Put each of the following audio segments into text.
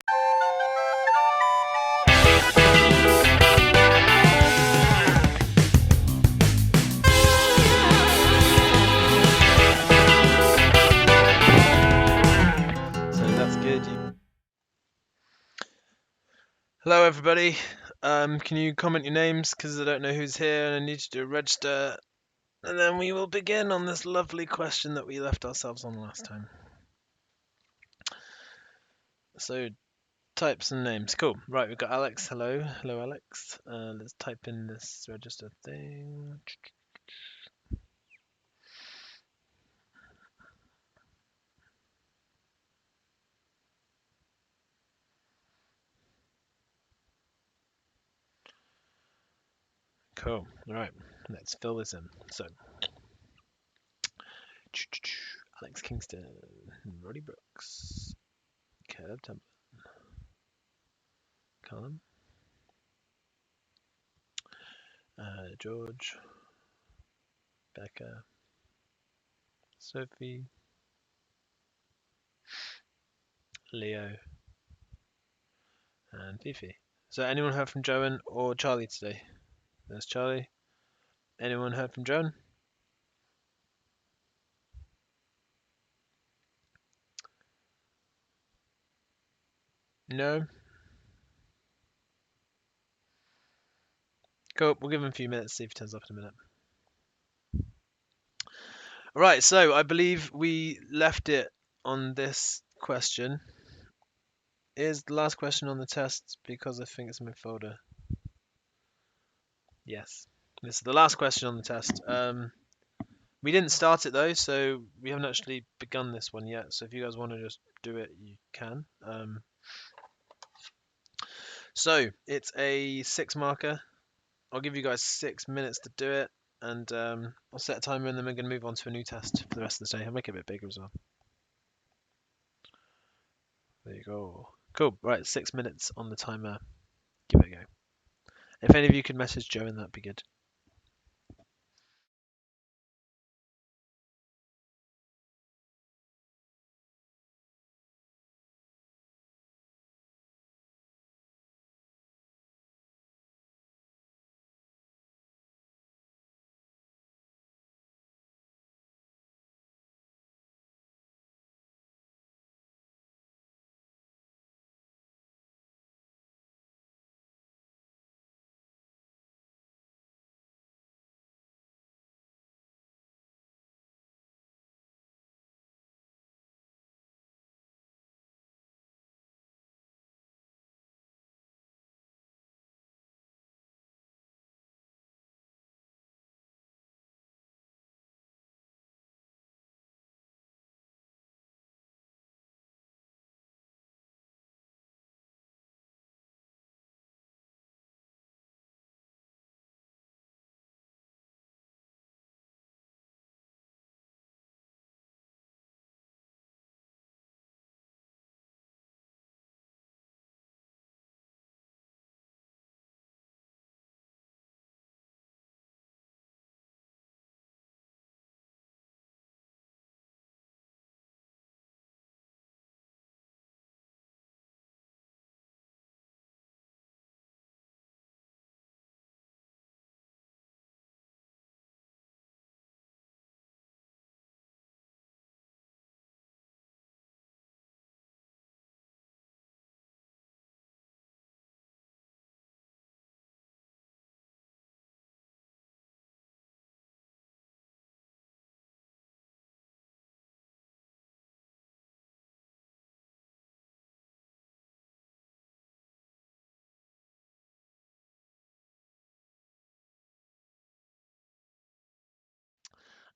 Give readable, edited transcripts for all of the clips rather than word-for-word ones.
Hello everybody, can you comment your names because I don't know who's here and I need to do a register, and then we will begin on this lovely question that we left ourselves on last time. So type some names. Cool. Right, we've got Alex. Hello Alex. Let's type in this register thing. Cool. Right, let's fill this in. So Alex Kingston, Roddy Brooks, Caleb Temple, Callum, George, Becca, Sophie, Leo, and Fifi. So anyone heard from Joan or Charlie today? There's Charlie. Anyone heard from Joan? No? Cool, we'll give him a few minutes, see if he turns up in a minute. Right, so I believe we left it on this question. Is the last question on the test because I think it's in my folder? Yes. This is the last question on the test. We didn't start it though, so we haven't actually begun this one yet. So if you guys want to just do it, you can. So it's a 6 marker. I'll give you guys 6 minutes to do it, and I'll set a timer, and then we're going to move on to a new test for the rest of the day. I'll make it a bit bigger as well. There you go. Cool. Right, 6 minutes on the timer. Give it a go. If any of you could message Joe, that'd be good.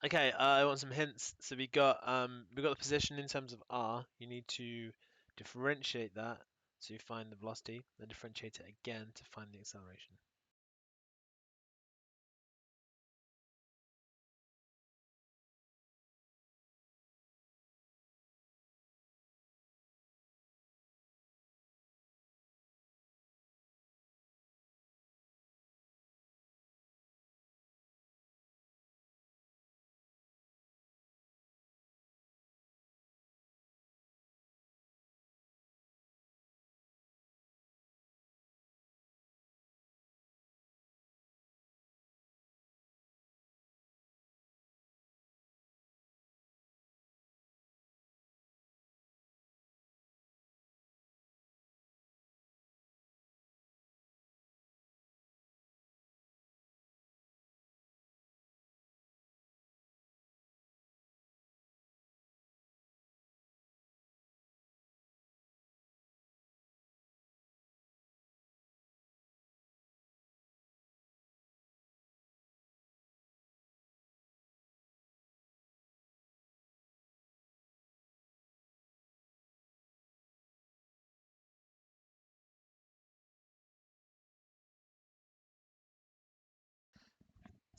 Okay, I want some hints. So we got the position in terms of r. You need to differentiate that to find the velocity, then differentiate it again to find the acceleration.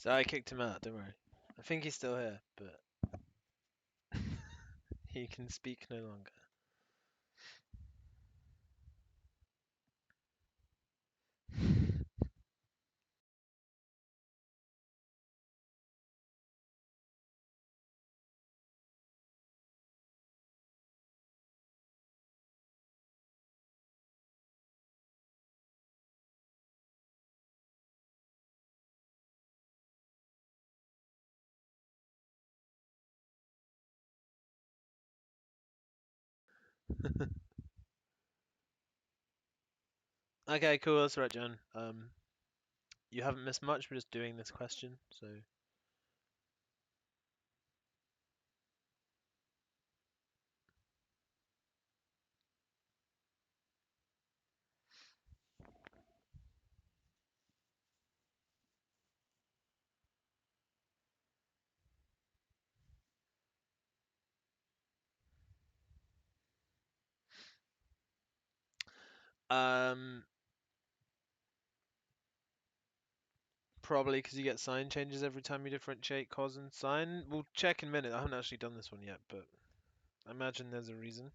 So I kicked him out, don't worry. I think he's still here, but he can speak no longer. Okay, cool, that's right, John. You haven't missed much, we're just doing this question, so um probably because you get sign changes every time you differentiate cos and sine. We'll check in a minute. I haven't actually done this one yet, but I imagine there's a reason.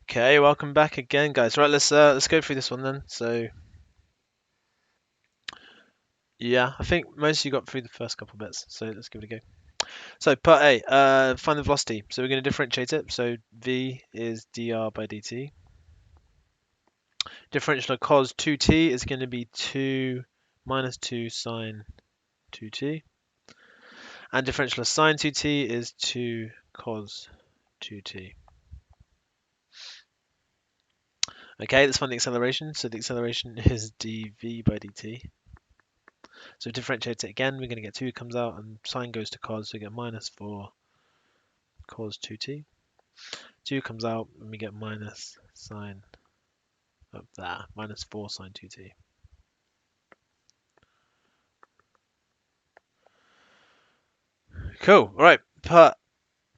Okay, welcome back again, guys. Right, let's go through this one then. So yeah, I think most of you got through the first couple bits, so let's give it a go. So part A, find the velocity. So we're going to differentiate it. So v is dr by dt. Differential of cos 2t is going to be 2 minus 2 sine 2t. And differential of sine 2t is 2 cos 2t. Okay, let's find the acceleration. So the acceleration is dv by dt. So differentiate it again, we're going to get 2 comes out, and sine goes to cos, so we get minus 4 cos 2t. 2 comes out, and we get minus sine of that, minus 4 sine 2t. Cool. All right. Part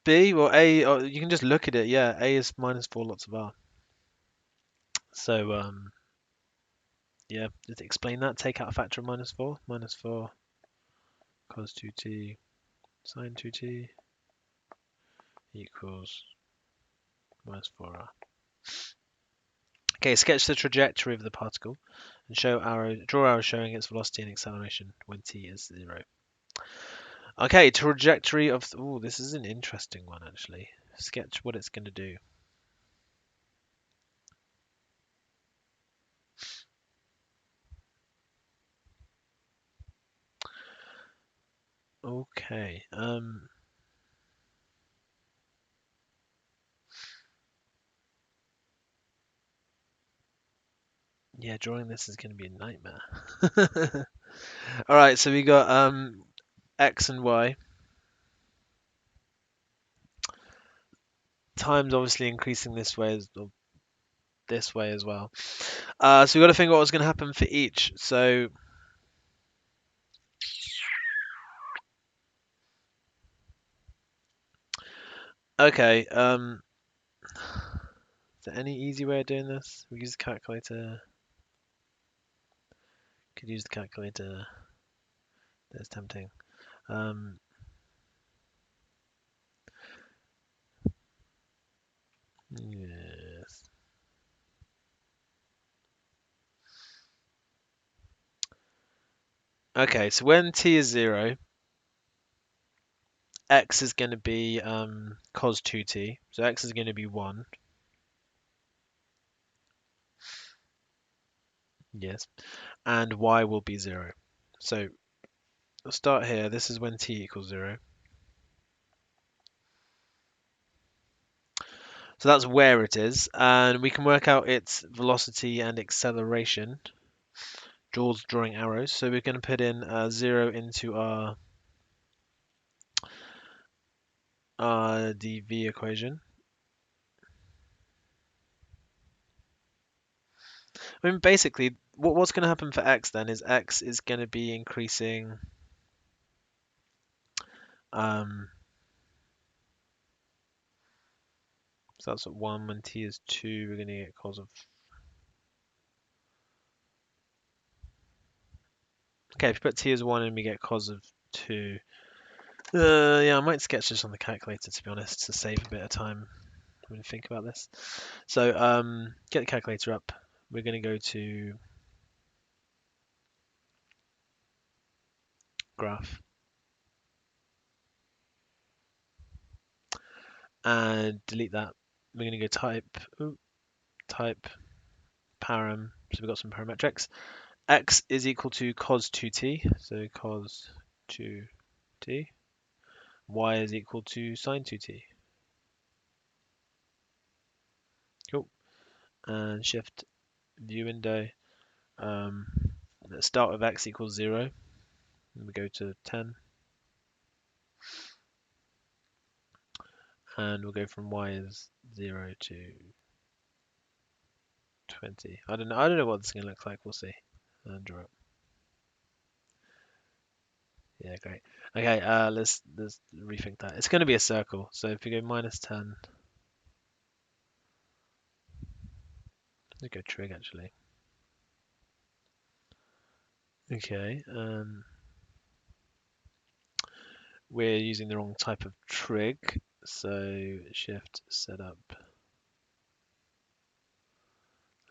B, well, A, oh, you can just look at it. Yeah, A is minus 4 lots of R. So, yeah, just explain that. Take out a factor of minus 4. Minus 4 cos 2t sine 2t equals minus 4R. Okay, sketch the trajectory of the particle and draw arrows showing its velocity and acceleration when t is 0. Okay, trajectory of... Oh, this is an interesting one, actually. Sketch what it's going to do. Okay, yeah, drawing this is going to be a nightmare. All right, so we got x and y. Time's obviously increasing this way as well. So we got to think what was going to happen for each. So okay, is there any easy way of doing this? We use the calculator. Could use the calculator. That's tempting. Um, Yes. Okay, so when t is 0, x is going to be cos 2t. So x is going to be 1. Yes. And y will be 0. So we'll start here. This is when t equals 0. So that's where it is. And we can work out its velocity and acceleration. Jaws drawing arrows. So we're going to put in 0 into our dv equation. I mean, basically, what's going to happen for x then is x is going to be increasing. So that's at 1. When t is 2, we're going to get cos of. Okay, if you put t as 1 and we get cos of 2. Yeah, I might sketch this on the calculator, to be honest, to save a bit of time when you think about this. So get the calculator up. We're going to go to graph and delete that. We're going to go type param. So we've got some parametrics. X is equal to cos 2t, so cos 2t. Y is equal to sine 2t. Cool. And shift view window. Let's start with x equals 0. And we go to 10. And we'll go from y is 0 to 20. I don't know what this is going to look like. We'll see. And draw it. Yeah, great. Okay, let's rethink that. It's going to be a circle. So if we go minus 10, let's go trig actually. Okay, we're using the wrong type of trig. So shift setup.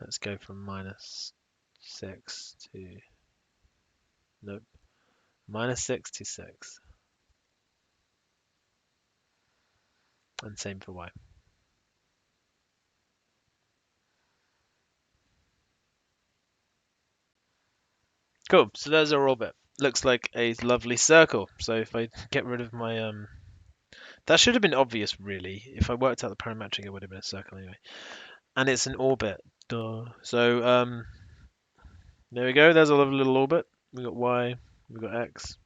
Let's go from minus 6 to, nope, minus 6 to 6. And same for y. Cool, so there's our orbit. Looks like a lovely circle. So if I get rid of my that should have been obvious really. If I worked out the parametric, it would have been a circle anyway. And it's an orbit. Duh. So there we go. There's a lovely little orbit. We got y, we got x.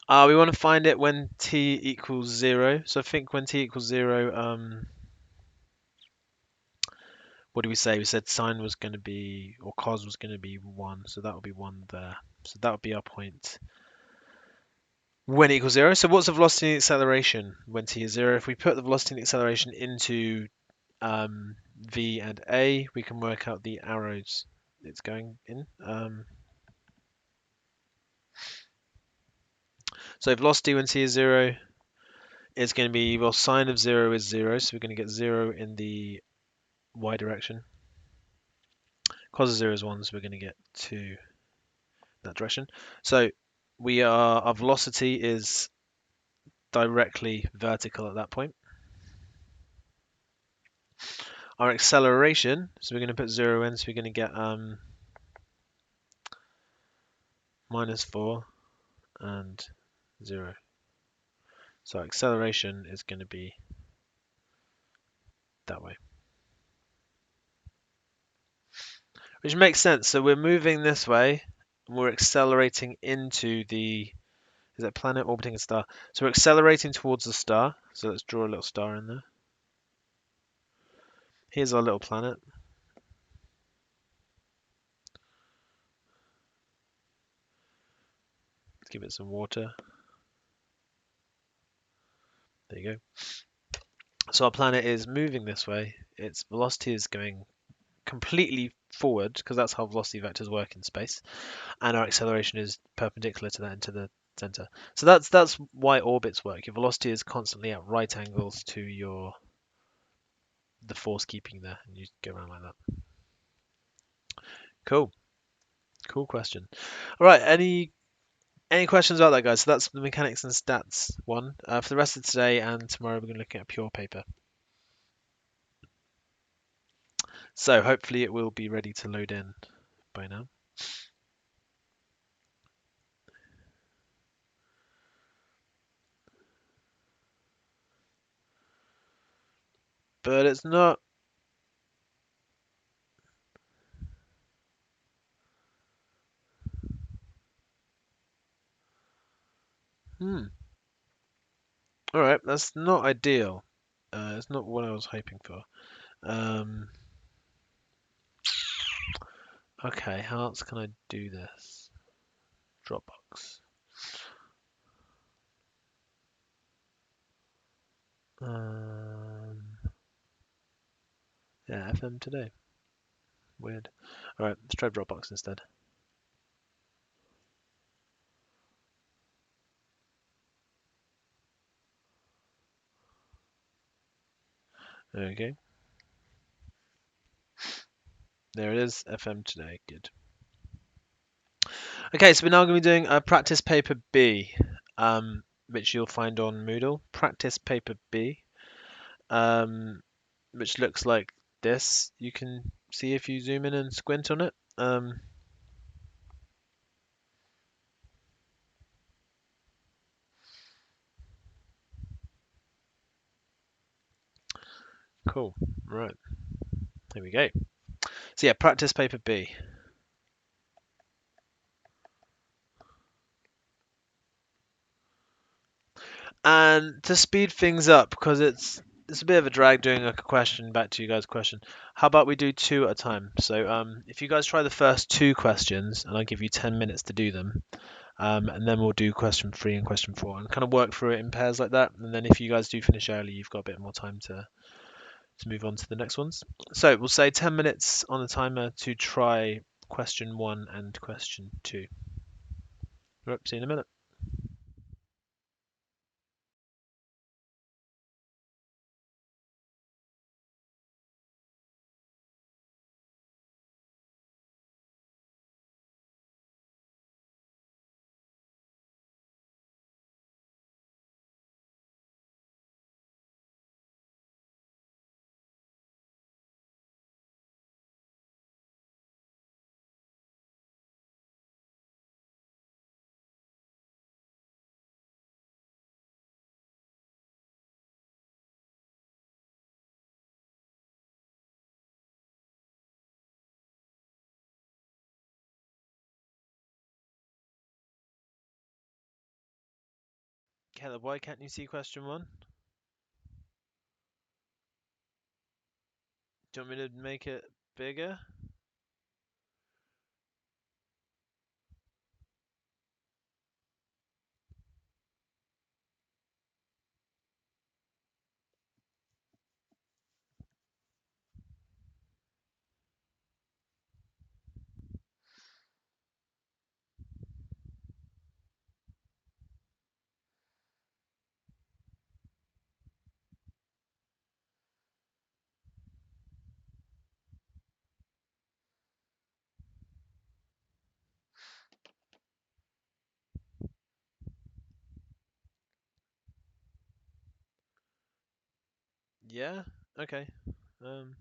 We want to find it when t equals 0. So I think when t equals 0, what do we say? We said sine was going to be, or cos was going to be 1. So that would be 1 there. So that would be our point when it equals 0. So what's the velocity and acceleration when t is 0? If we put the velocity and acceleration into v and a, we can work out the arrows it's going in. So velocity when t is 0 is going to be, well, sine of 0 is 0, so we're going to get 0 in the y direction. Cos of 0 is 1, so we're going to get 2 that direction. So our velocity is directly vertical at that point. Our acceleration, so we're going to put 0 in, so we're going to get minus 4 and 0. So acceleration is going to be that way. Which makes sense. So we're moving this way, and we're accelerating into the, is that planet orbiting a star? So we're accelerating towards the star. So let's draw a little star in there. Here's our little planet. Let's give it some water. There you go. So our planet is moving this way. Its velocity is going completely forward because that's how velocity vectors work in space, and our acceleration is perpendicular to that into the center. So that's why orbits work. Your velocity is constantly at right angles to your force keeping there, and you go around like that. Cool. Cool question. All right. Any questions about that, guys? So that's the mechanics and stats one. For the rest of today and tomorrow, we're going to look at pure paper. So hopefully it will be ready to load in by now. But it's not. All right, that's not ideal. It's not what I was hoping for. Okay, how else can I do this? Dropbox. Yeah, FM today. Weird. All right, let's try Dropbox instead. Okay. There it is, FM today. Good. Okay, so we're now going to be doing practice paper B, which you'll find on Moodle. Practice paper B, which looks like this. You can see if you zoom in and squint on it. Cool. Right. Here we go. So yeah, practice paper B. And to speed things up, because it's a bit of a drag doing like a question back to you guys' question. How about we do two at a time? So if you guys try the first two questions, and I'll give you 10 minutes to do them, and then we'll do question 3 and question 4, and kind of work through it in pairs like that. And then if you guys do finish early, you've got a bit more time to move on to the next ones. So we'll say 10 minutes on the timer to try question 1 and question 2. Right, see you in a minute. Caleb, why can't you see question 1? Do you want me to make it bigger? Yeah? Okay. Um,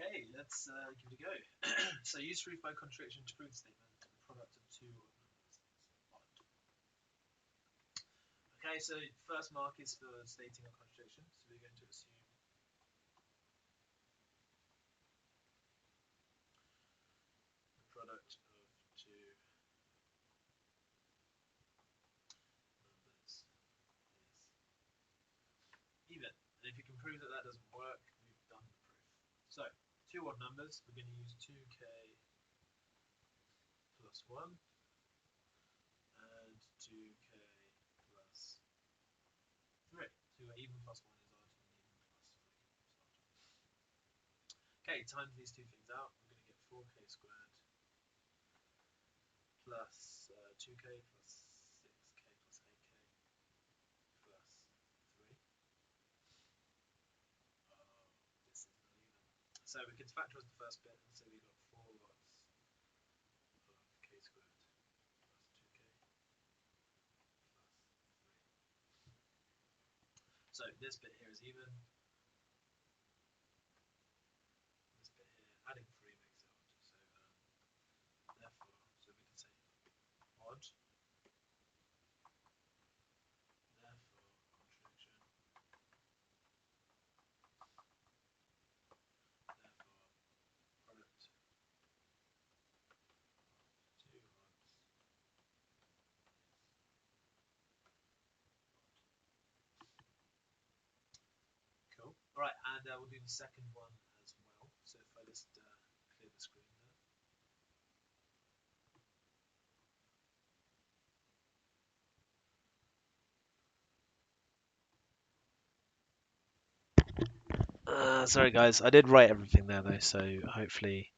Okay, let's give it a go. So use proof by contradiction to prove the statement. The product of two odd numbers is odd. Okay, so first mark is for stating a contradiction. So we're going to assume the product of two numbers is even. And if you can prove that that doesn't work, we've done the proof. So two odd numbers, we're going to use 2k plus 1 and 2k plus 3. 2 even plus 1 is odd, and even plus 3 is odd. Okay, times these two things out, we're going to get 4k squared plus 2k plus 6k plus 8k plus 3. Oh, this is not even. So we can factorize the first bit, and so we got 4 lots of k squared plus 2k plus 3. So this bit here is even. This bit here, adding 3 makes it odd. So therefore, so we can say odd. Therefore, contradiction. Therefore, product of two odds is cool. All right, and we'll do the second one as well. So if I just clear the screen there. Sorry guys, I did write everything there though, so hopefully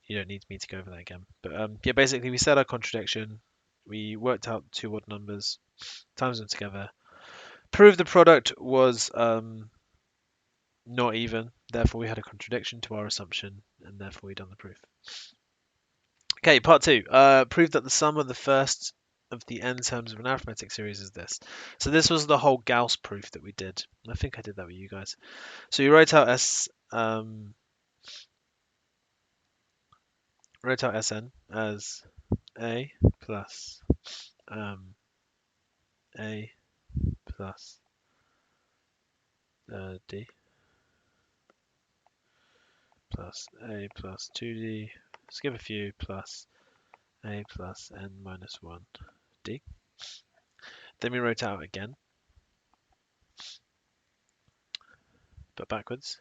you don't need me to go over that again. But yeah, basically we set our contradiction, we worked out two odd numbers, times them together, proved the product was not even, therefore we had a contradiction to our assumption, and therefore we done the proof. Okay, part two. Prove that the sum of the first of the n terms of an arithmetic series is this. So this was the whole Gauss proof that we did. I think I did that with you guys. So you wrote out Sn as a plus a plus d plus a plus 2d, skip a few, plus a plus n minus 1 d. Then we wrote out again, but backwards.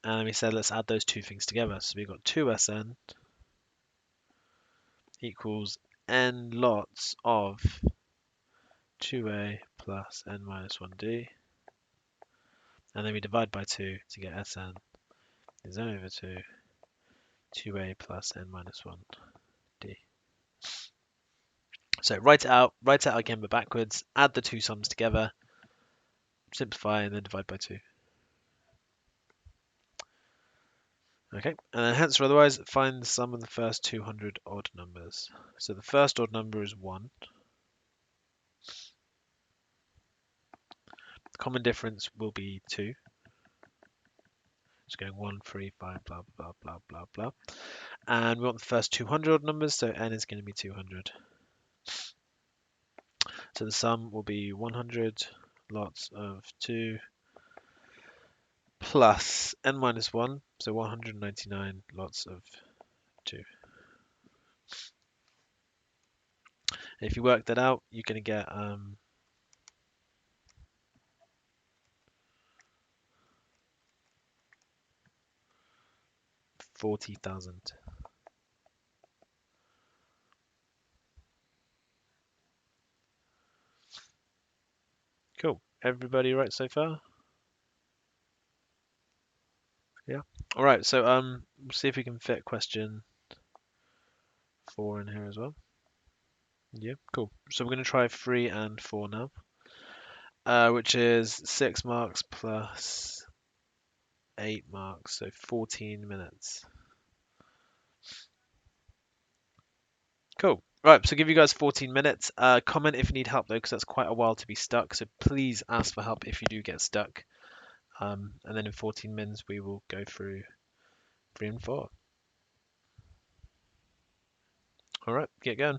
And we said let's add those two things together. So we got 2Sn equals n lots of 2a plus n minus 1d. And then we divide by 2 to get Sn is n over 2, 2a plus n minus 1d. So write it out again but backwards, add the two sums together, simplify, and then divide by 2. Okay, and then hence or otherwise, find the sum of the first 200 odd numbers. So the first odd number is 1. The common difference will be 2. It's going 1, 3, 5, blah, blah, blah, blah, blah. And we want the first 200 odd numbers, so n is going to be 200. So the sum will be 100 lots of 2 plus n minus 1, so 199 lots of 2. And if you work that out, you're going to get 40,000. Cool. Everybody right so far? Yeah. All right. So we'll see if we can fit question 4 in here as well. Yeah. Cool. So we're going to try 3 and 4 now, which is 6 marks plus 8 marks, so 14 minutes. Cool. Right, so give you guys 14 minutes. Comment if you need help though, because that's quite a while to be stuck. So please ask for help if you do get stuck. And then in 14 minutes we will go through 3 and 4. All right, get going.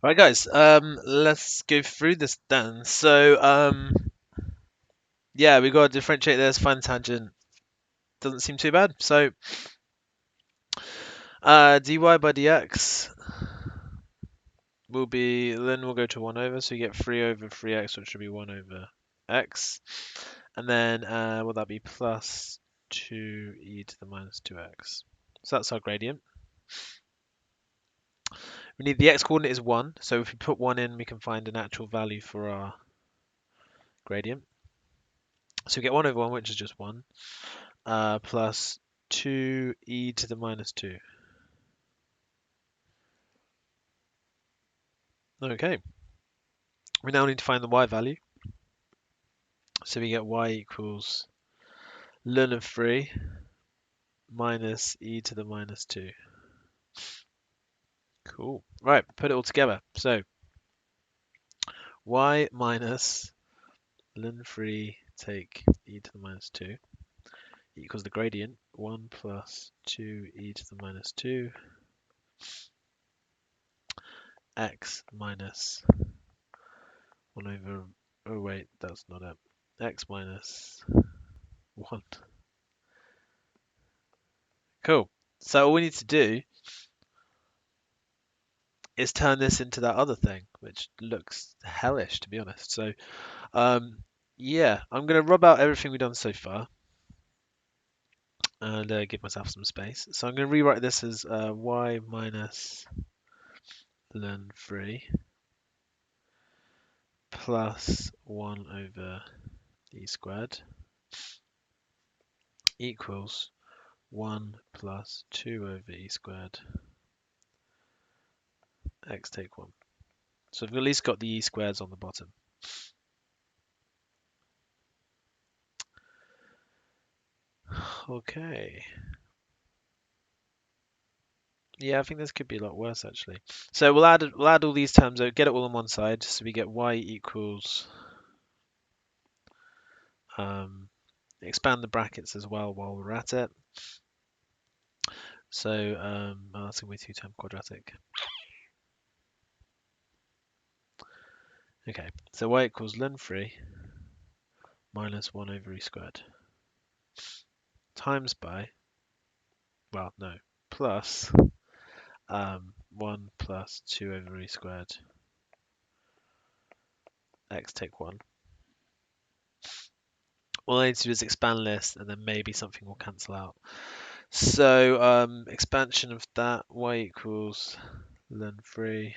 Right, guys. Let's go through this then. So, yeah, we got to differentiate this, find the tangent. Doesn't seem too bad. So, dy by dx will be, then we'll go to 1 over, so you get 3 over 3x, which should be 1 over x. And then, will that be plus 2e to the minus 2x? So that's our gradient. We need the x coordinate is 1, so if we put 1 in, we can find an actual value for our gradient. So we get 1 over 1, which is just 1, plus 2e to the minus 2. Okay, we now need to find the y value. So we get y equals ln of 3 minus e to the minus 2. Cool. Right, put it all together. So y minus ln 3 take e to the minus 2 equals the gradient 1 plus 2e to the minus 2 x minus 1 over, oh wait, that's not it, x minus 1. Cool. So all we need to do is turn this into that other thing, which looks hellish, to be honest. So, yeah, I'm going to rub out everything we've done so far and give myself some space. So I'm going to rewrite this as y minus ln 3 plus 1 over e squared equals 1 plus 2 over e squared x take 1. So we've at least got the e squares on the bottom. Okay. Yeah, I think this could be a lot worse actually. So we'll add all these terms, get it all on one side. So we get y equals, expand the brackets as well while we're at it. So oh, that's going to be 2-term quadratic. Okay, so y equals ln 3 minus 1 over e squared times by, well, no, plus 1 plus 2 over e squared x take 1. All I need to do is expand this and then maybe something will cancel out. So expansion of that, y equals ln 3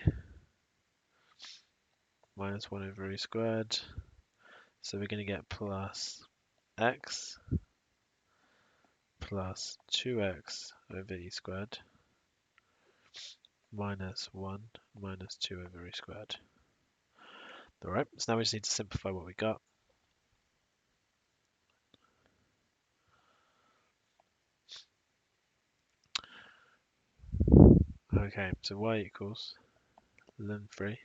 minus 1 over e squared. So we're going to get plus x plus 2x over e squared minus 1 minus 2 over e squared. Alright, so now we just need to simplify what we got. Okay, so y equals ln 3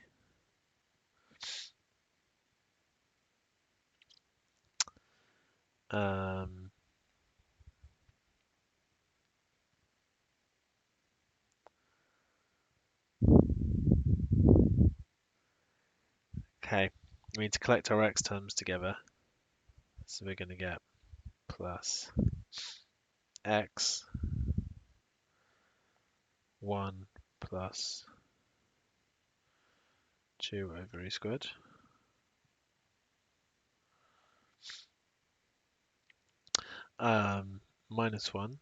okay, we need to collect our x terms together. So we're going to get plus x 1 plus 2 over e squared minus 1,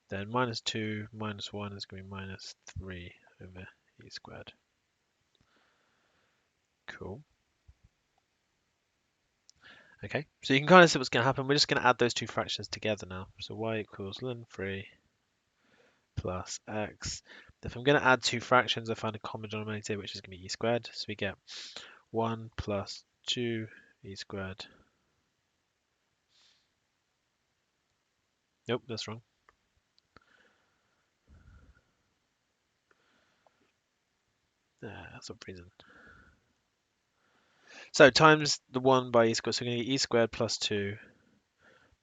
then minus 2 minus 1 is going to be minus 3 over e squared. Cool. Okay, so you can kind of see what's going to happen. We're just going to add those two fractions together now. So y equals ln 3 plus x. If I'm going to add two fractions, I find a common denominator, which is going to be e squared. So we get 1 plus 2 e squared. Nope, that's wrong. That's some reason. So times the 1 by e squared. So we're going to get e squared plus 2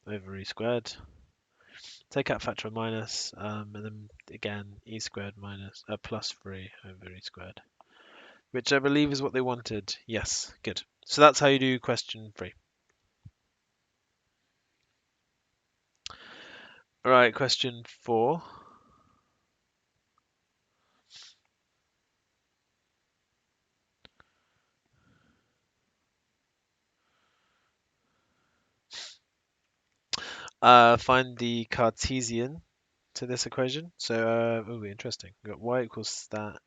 over e squared take out factor of minus, and then again e squared minus plus 3 over e squared, which I believe is what they wanted. Yes, good. So that's how you do question 3. All right, question 4. Find the Cartesian to this equation. So, oh, interesting. We've got y equals that,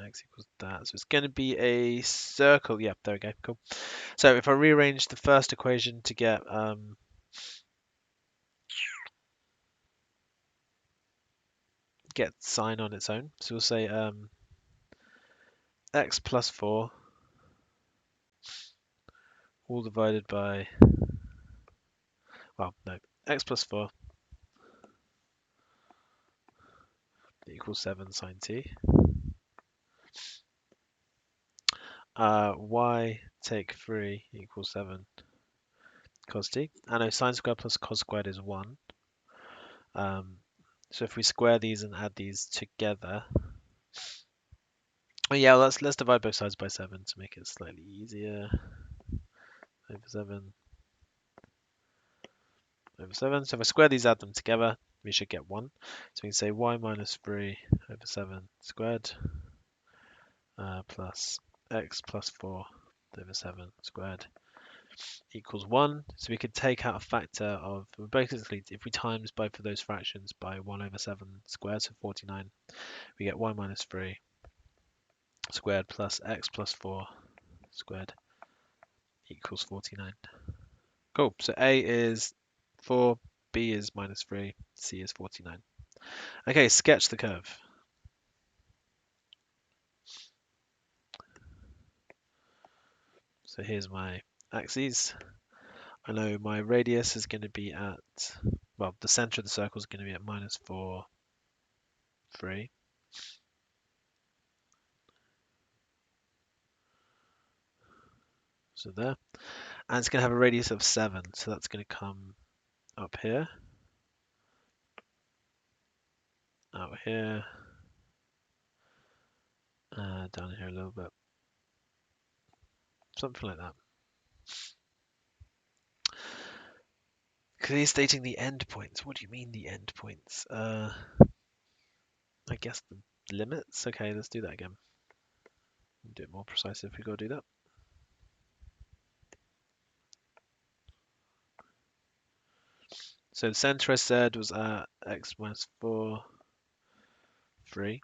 x equals that. So it's going to be a circle. Yeah, there we go. Cool. So if I rearrange the first equation to get sign on its own, so we'll say x plus 4 all divided by, well, no, x plus 4 equals 7 sine t. Y take 3 equals 7 cos t. I know sine squared plus cos squared is 1. So if we square these and add these together, oh yeah, let's divide both sides by 7 to make it slightly easier. Over 7 over 7. So if I square these, add them together, we should get 1. So we can say y minus 3 over 7 squared plus x plus 4 over 7 squared equals 1. So we could take out a factor of, basically, if we times both of those fractions by 1 over 7 squared, so 49, we get y minus 3 squared plus x plus 4 squared equals 49. Cool. So A is 4, B is minus 3, C is 49. Okay, sketch the curve. So here's my axes. I know my radius is going to be at, well, the center of the circle is going to be at minus 4, 3. So there. And it's going to have a radius of 7. So that's going to come up here, out here, down here a little bit. Something like that. Because he's stating the endpoints. What do you mean the endpoints? I guess the limits. Okay, let's do that again. Do it more precise if we go do that. So the center I said was at x minus 4, 3.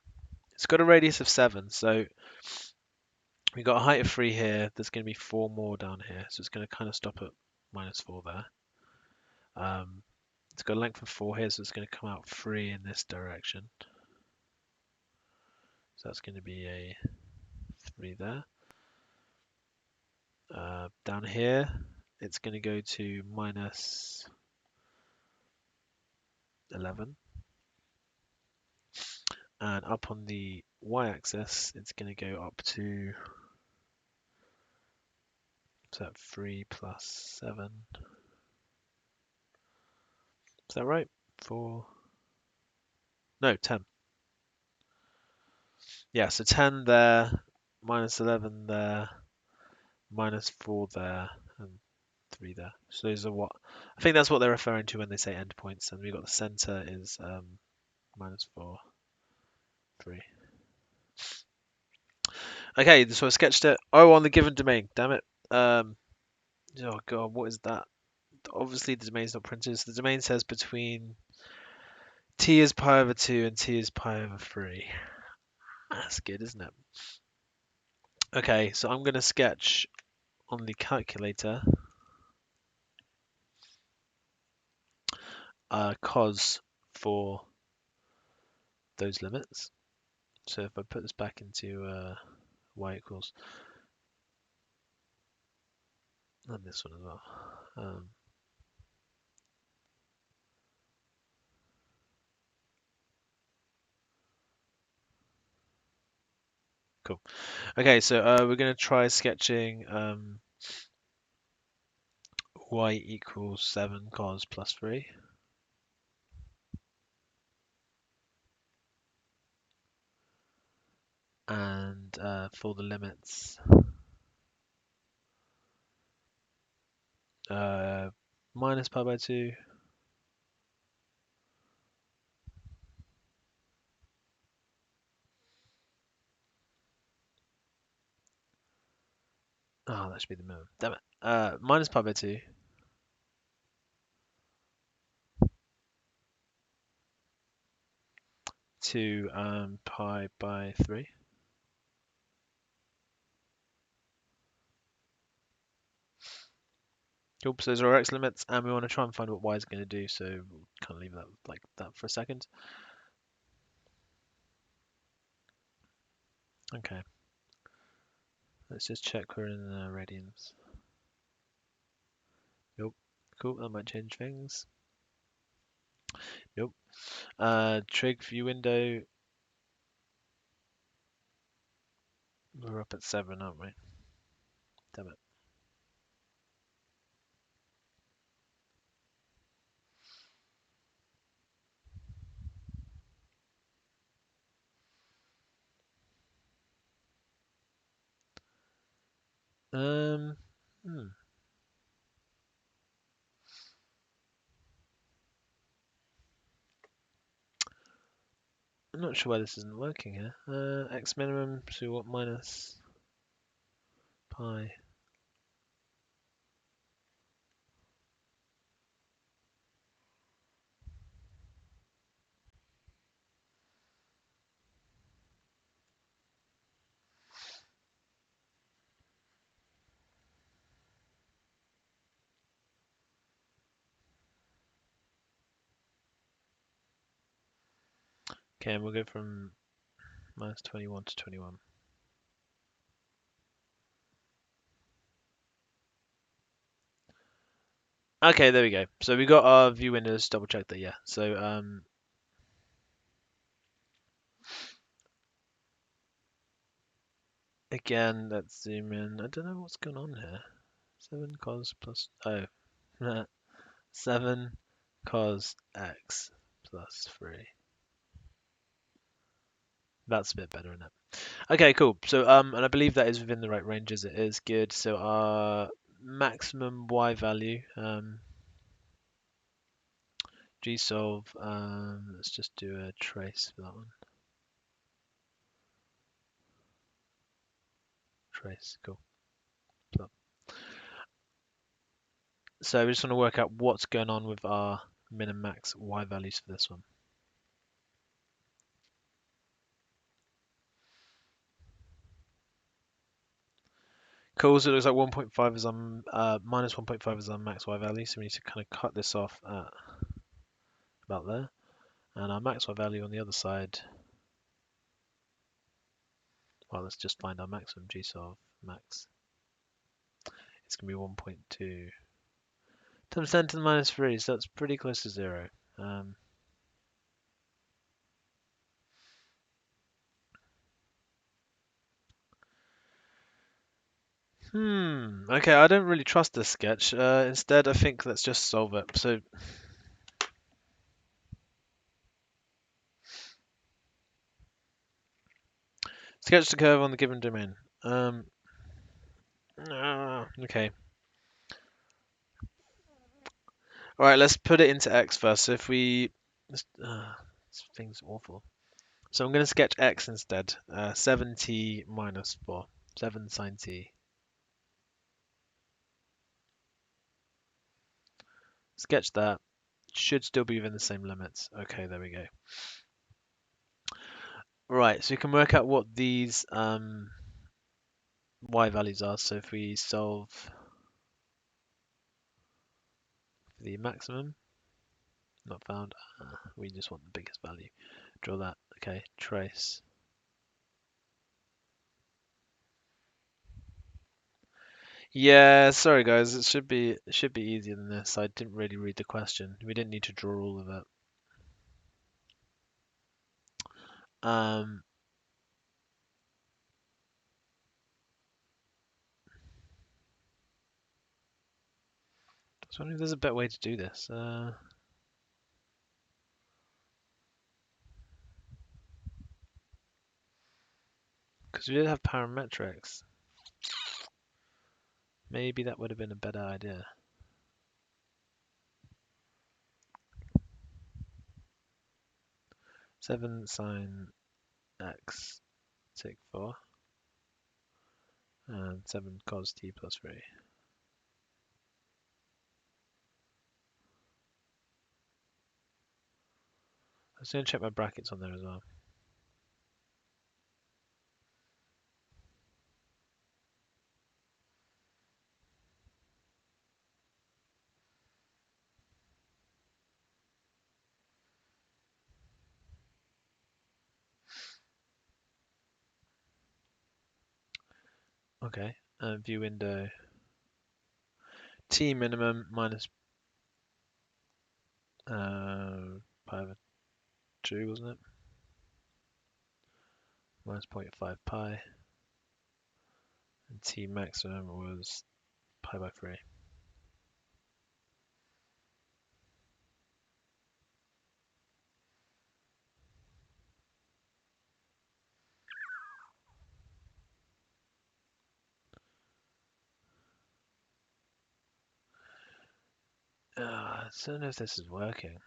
It's got a radius of 7, so we got a height of 3 here. There's going to be 4 more down here, so it's going to kind of stop at minus 4 there. It's got a length of 4 here, so it's going to come out 3 in this direction. So that's going to be a 3 there. Down here, it's going to go to minus 11. And up on the y-axis, it's going to go up to, so 3 plus 7. Is that right? 4. No, 10. Yeah, so 10 there, minus 11 there, minus 4 there, and 3 there. So those are what, I think that's what they're referring to when they say endpoints. And we've got the center is minus 4, 3. Okay, so I sketched it. Oh, on the given domain, damn it. Oh god, what is that? Obviously the domain's not printed, so the domain says between t is pi over 2 and t is pi over 3. That's good, isn't it? Okay, so I'm going to sketch on the calculator cos for those limits. So if I put this back into y equals, and this one as well. Cool. Okay, so we're going to try sketching y equals 7 cos plus 3. and for the limits, minus pi by 2. Oh, that should be the minimum. Damn it. Minus pi by 2 to pi by 3. Cool. So those are our x limits, and we want to try and find what y is going to do. So we'll kind of leave that like that for a second. Okay. Let's just check we're in radians. Nope. Cool. That might change things. Nope. Trig view window. We're up at 7, aren't we? Damn it. Um. Hmm. I'm not sure why this isn't working here. X minimum, so what, minus pi. Okay, and we'll go from minus 21 to 21. Okay, there we go. So we got our view windows, double check that, yeah. So again, let's zoom in. I don't know what's going on here. 7 cos plus 7 cos x plus 3. That's a bit better, isn't it? Okay, cool. So and I believe that is within the right ranges. It is good. So our maximum y value, g solve. Let's just do a trace for that one. Trace, cool. So we just want to work out what's going on with our min and max y values for this one. Cool, so it looks like 1.5 is on minus 1.5 is our max y value, so we need to kind of cut this off at about there. And our max y value on the other side, well, let's just find our maximum g solve max. It's going to be 1.2 times 10 to the minus 3, so that's pretty close to 0. Okay, I don't really trust this sketch. Instead, I think let's just solve it. So sketch the curve on the given domain. Okay. All right, let's put it into x first. So if we, this thing's awful. So I'm going to sketch x instead. 7t minus 4. 7 sine t. Sketch that. Should still be within the same limits. Okay, there we go. Right, so we can work out what these y values are. So if we solve the maximum, not found, we just want the biggest value. Draw that. Okay, trace. Yeah, sorry guys, it should be easier than this. I didn't really read the question. We didn't need to draw all of it. Um, I was wondering if there's a better way to do this. Because we did have parametrics. Maybe that would have been a better idea. Seven sine x take 4 and 7 cos t plus 3. I was going to check my brackets on there as well. Okay, view window. T minimum minus pi over 2, wasn't it? Minus 0.5 pi. And T maximum was pi by 3. I don't know if this is working.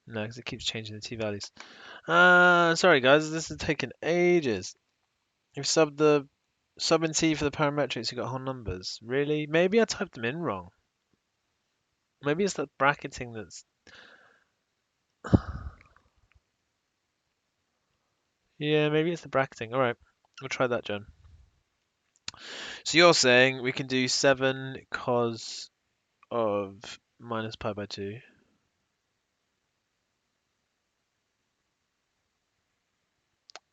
No, because it keeps changing the t-values. Sorry guys, this is taking ages. You've sub in t for the parametrics, you got whole numbers. Really? Maybe I typed them in wrong. Maybe it's that bracketing that's... Yeah, maybe it's the bracketing. Alright, we'll try that, Jen. So you're saying we can do 7 cos of minus pi by 2.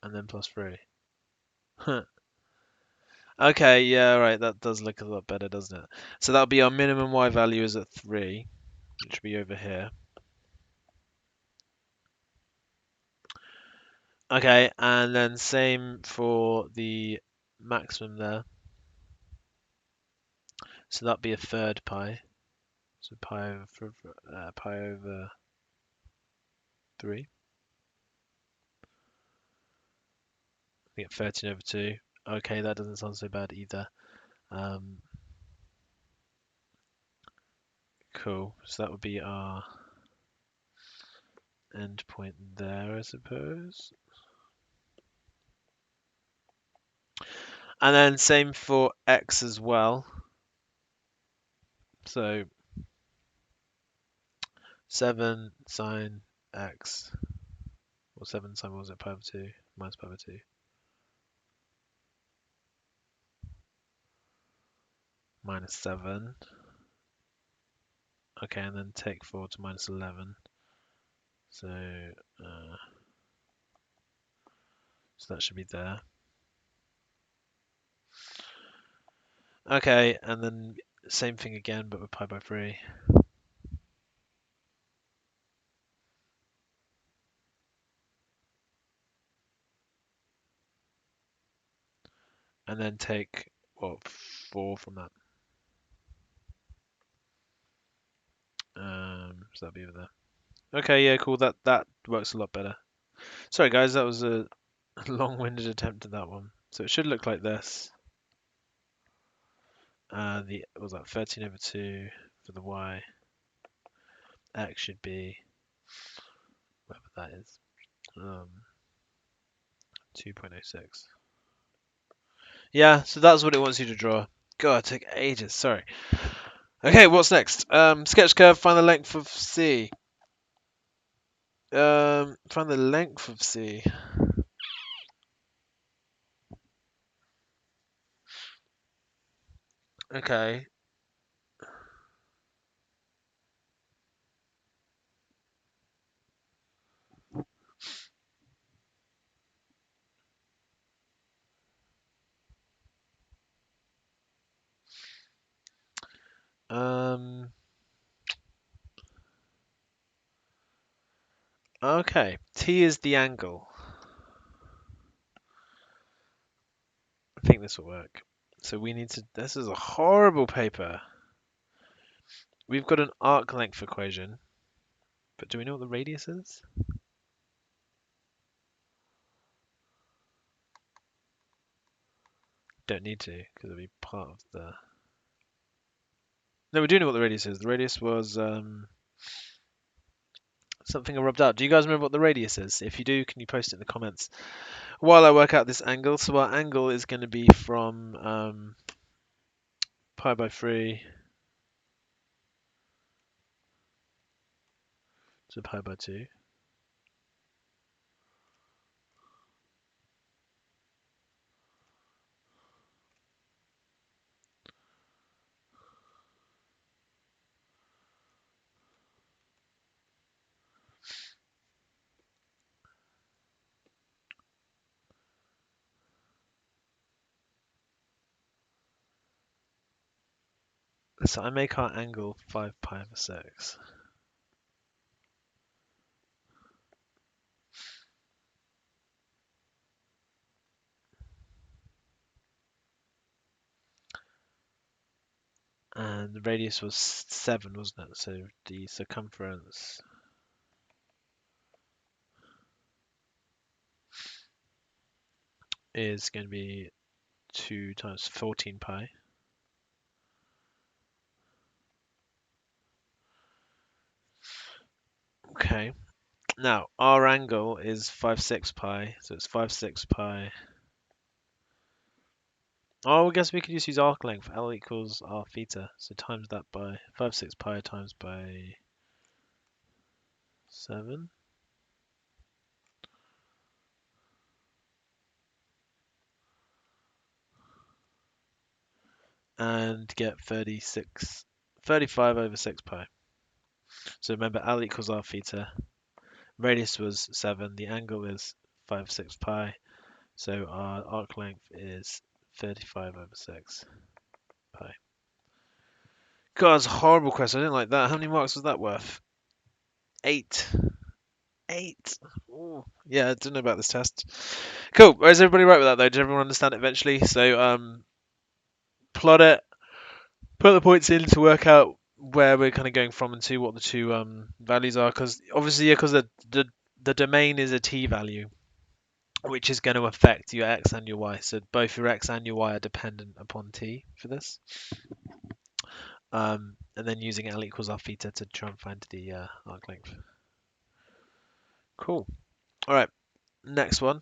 And then plus 3. Okay, yeah, right, that does look a lot better, doesn't it? So that'll be our minimum y value is at 3, which will be over here. Okay, and then same for the maximum there. So that'd be a third pi. So pi over 3. We get 13 over 2. Okay, that doesn't sound so bad either. Cool. So that would be our end point there, I suppose. And then same for x as well. So 7 sine x, or 7 sine, what was it, pi over 2, minus pi over 2. Minus 7. Okay, and then take 4 to minus 11. So that should be there. Okay, and then same thing again, but with pi by 3. And then take, what, 4 from that. So that'll be over there. Okay, yeah, cool. That works a lot better. Sorry, guys, that was a long-winded attempt at that one. So it should look like this. What was that, 13 over 2 for the y. X should be, whatever that is, 2.06. Yeah, so that's what it wants you to draw. God, it took ages, sorry. Okay, what's next? Sketch curve, find the length of C. Find the length of C. Okay. Okay. T is the angle. I think this will work. So we need to. This is a horrible paper. we've got an arc length equation, but do we know what the radius is? Don't need to, because it'll be part of the... No, we do know what the radius is. The radius was something I rubbed out. Do you guys remember what the radius is? If you do, can you post it in the comments while I work out this angle? So our angle is going to be from pi by 3 to pi by 2. So I make our angle 5 pi over 6. And the radius was 7, wasn't it? So the circumference is going to be 2 times 14 pi. Okay. Now, our angle is 5 6 pi, so it's 5 6 pi. Oh, I guess we could just use arc length. L equals r theta. So times that by 5 6 pi times by 7. And get 35 over 6 pi. So remember, L equals r theta. Radius was 7. The angle is 5 6 pi. So our arc length is 35 over 6 pi. God, that's a horrible question. I didn't like that. How many marks was that worth? 8. 8. Ooh. Yeah, I didn't know about this test. Cool. Is everybody right with that though? Did everyone understand it eventually? So plot it, put the points in to work out where we're kind of going from and to, what the two values are. Because obviously, because the domain is a t value, which is going to affect your x and your y. So both your x and your y are dependent upon t for this. And then using L equals R theta to try and find the arc length. Cool. All right, next one.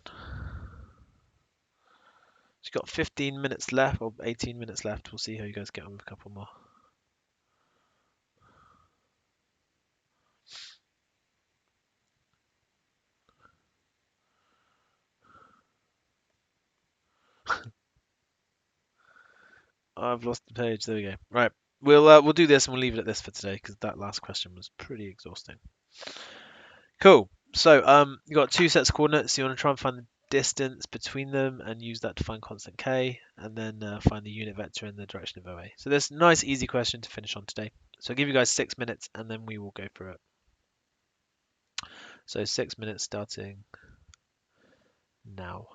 She's got 15 minutes left, or 18 minutes left. We'll see how you guys get on with a couple more. I've lost the page. There we go. Right, we'll do this and we'll leave it at this for today because that last question was pretty exhausting. Cool. So you got two sets of coordinates. You want to try and find the distance between them and use that to find constant k, and then find the unit vector in the direction of OA. So this nice easy question to finish on today. So I'll give you guys 6 minutes and then we will go through it. So 6 minutes starting now.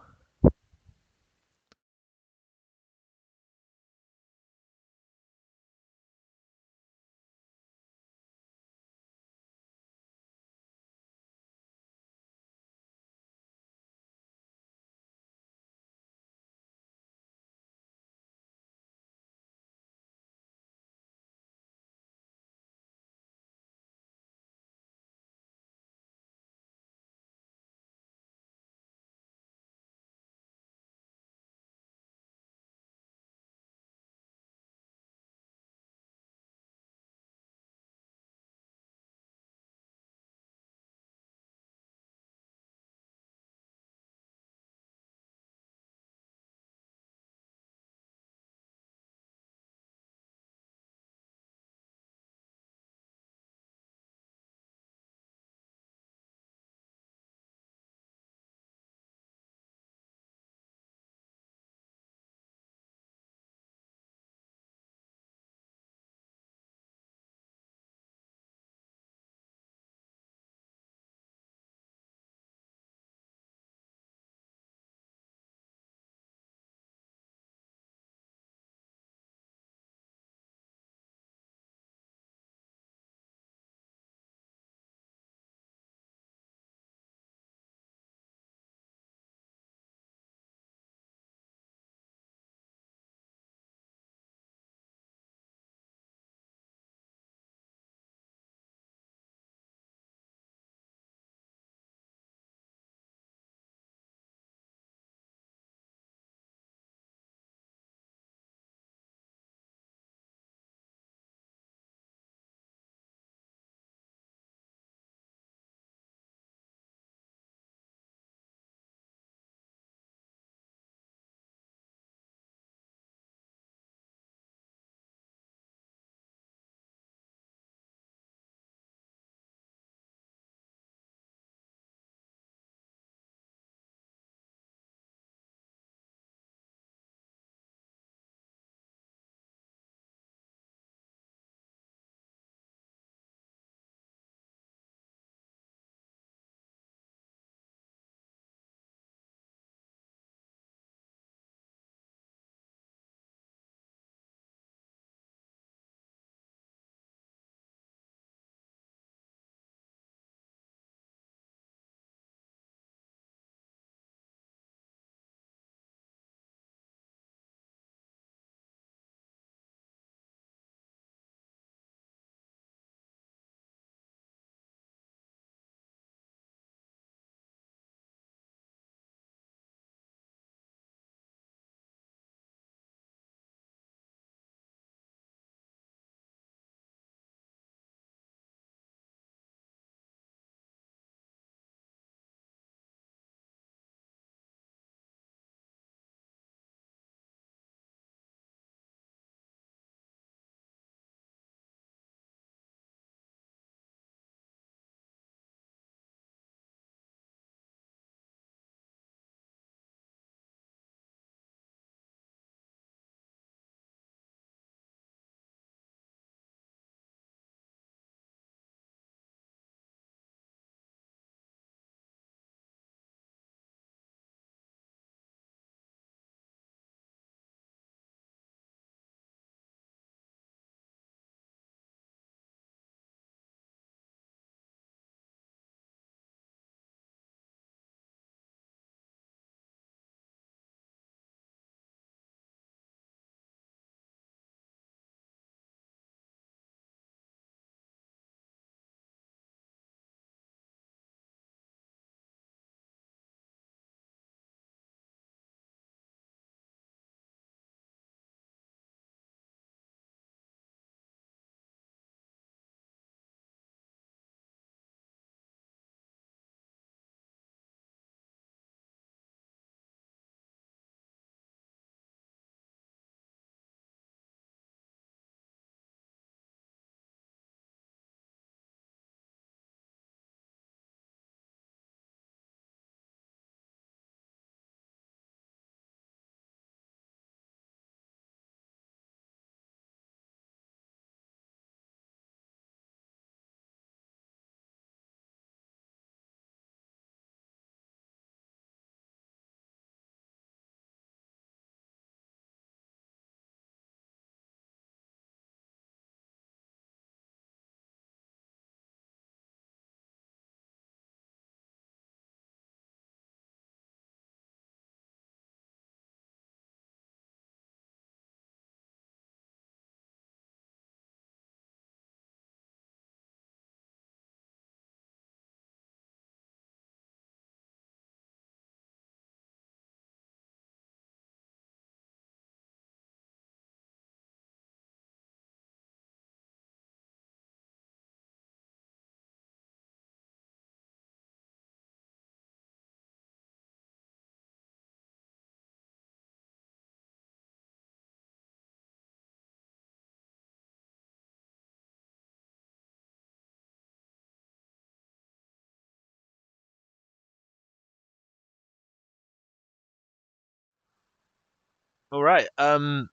All right. All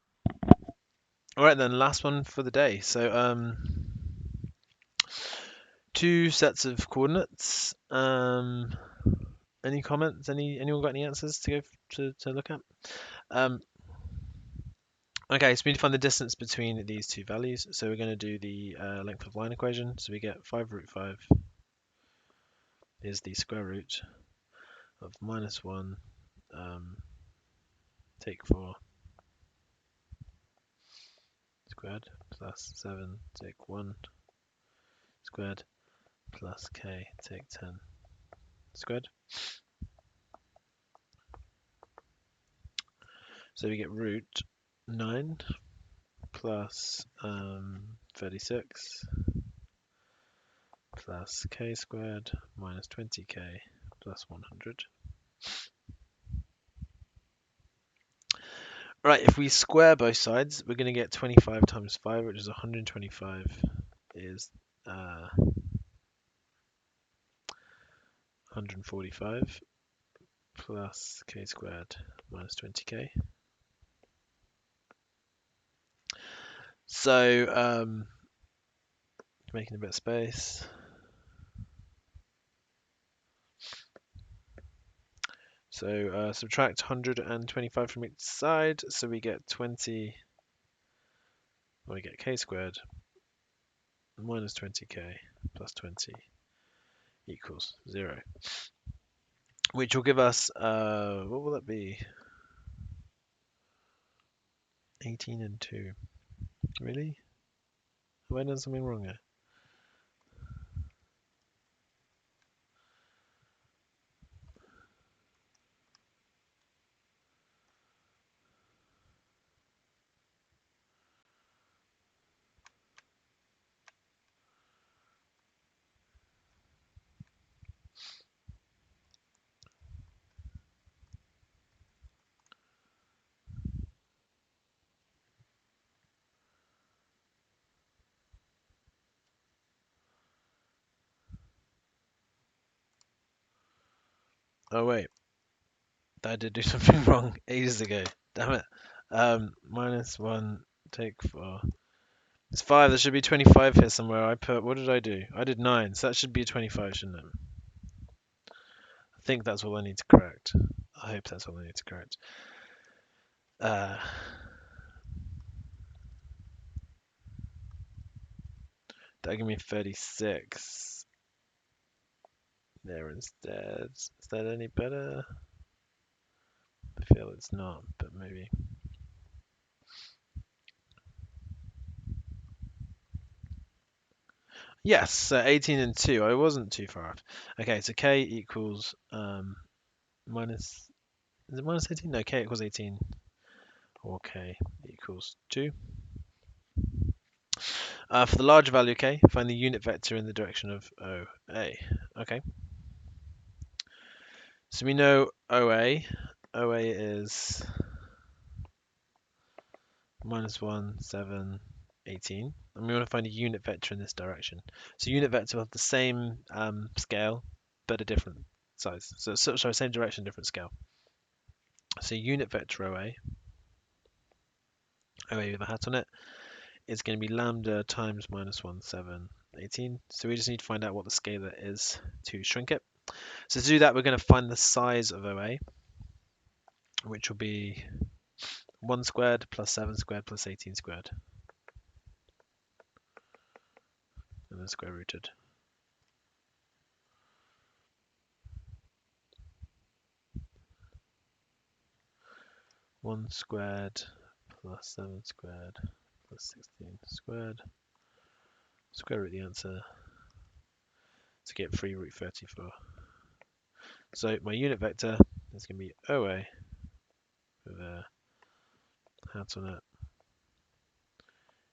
right then. Last one for the day. So two sets of coordinates. Any comments? Anyone got any answers to go to look at? Um, okay, so we need to find the distance between these two values. So we're going to do the length of line equation. So we get 5 root 5 is the square root of minus 1 take 4 squared plus 7 take 1 squared plus k take 10 squared. So we get root 9 plus 36 plus k squared minus 20k plus 100. Right, if we square both sides, we're going to get 25 times 5, which is 125, is 145 plus k squared minus 20k. So, making a bit of space. So subtract 125 from each side, so we get 20, well, we get k squared minus 20k plus 20 equals 0, which will give us, what will that be? 18 and 2. Really? Have I done something wrong here? Oh wait, I did do something wrong ages ago. Damn it. Minus 1 take 4. It's 5, there should be 25 here somewhere. What did I do? I did 9, so that should be 25, shouldn't it? I think that's all I need to correct. I hope that's all I need to correct. That give me 36 there instead. Is that any better? I feel it's not, but maybe. Yes, 18 and 2. I wasn't too far off. Okay, so k equals minus. Is it minus 18? No, k equals 18. Or k equals 2. For the larger value k, find the unit vector in the direction of OA. Okay. So we know OA. OA is minus 1, 7, 18. And we want to find a unit vector in this direction. So unit vector will have the same scale, but a different size. So sorry, same direction, different scale. So unit vector OA with a hat on it, is going to be lambda times minus 1, 7, 18. So we just need to find out what the scalar is to shrink it. So to do that, we're going to find the size of OA, which will be 1 squared plus 7 squared plus 18 squared, and then square rooted. One squared plus 7 squared plus 16 squared. Square root the answer to get 3 root 34. So my unit vector is going to be OA with a hat on it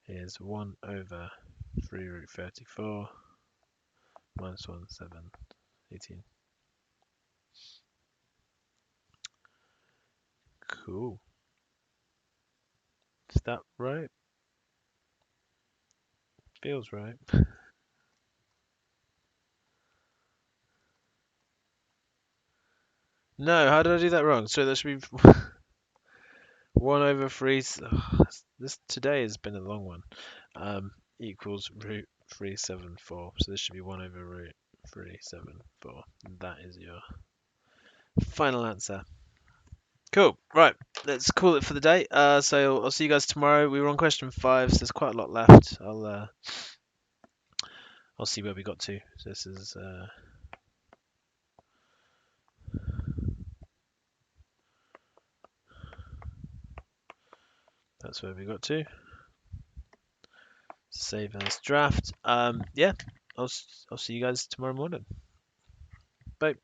is 1 over 3 root 34 minus 1, 7, 18. Cool. Is that right? Feels right. No, how did I do that wrong? So that should be 1 over 3. This today has been a long one. Equals root 374. So this should be 1 over root 374. That is your final answer. Cool. Right. Let's call it for the day. So I'll see you guys tomorrow. We were on question 5, so there's quite a lot left. I'll see where we got to. So this is that's where we got to. Save as draft. Yeah. I'll see you guys tomorrow morning. Bye.